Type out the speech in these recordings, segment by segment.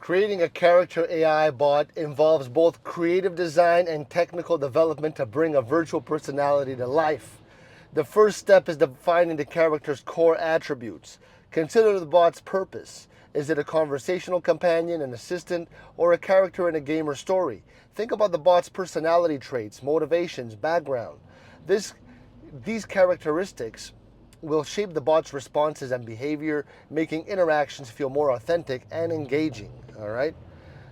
Creating a character AI bot involves both creative design and technical development to bring a virtual personality to life. The first step is defining the character's core attributes. Consider the bot's purpose. Is it a conversational companion, an assistant, or a character in a game or story? Think about the bot's personality traits, motivations, background. These characteristics will shape the bot's responses and behavior, making interactions feel more authentic and engaging. All right.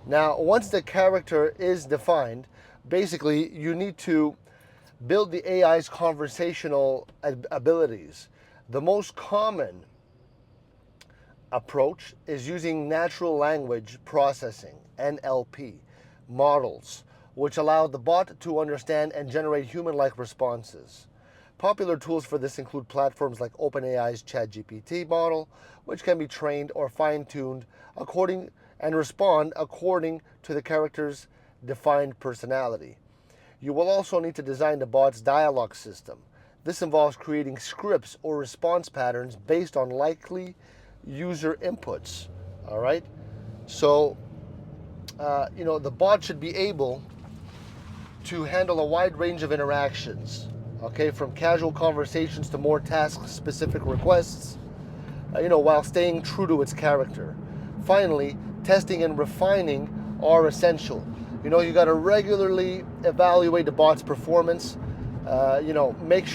Now, once the character is defined, basically you need to build the AI's conversational abilities. The most common approach is using natural language processing, NLP, models, which allow the bot to understand and generate human-like responses. Popular tools for this include platforms like OpenAI's ChatGPT model, which can be trained or fine-tuned according and respond according to the character's defined personality. You will also need to design the bot's dialogue system. This involves creating scripts or response patterns based on likely user inputs. All right. So, the bot should be able to handle a wide range of interactions. Okay, from casual conversations to more task-specific requests. While staying true to its character. Finally, testing and refining are essential. You got to regularly evaluate the bot's performance. Make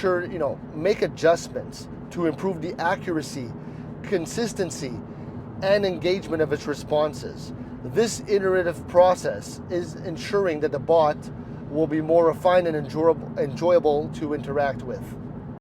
adjustments to improve the accuracy, consistency, and engagement of its responses. This iterative process is ensuring that the bot will be more refined and enjoyable to interact with.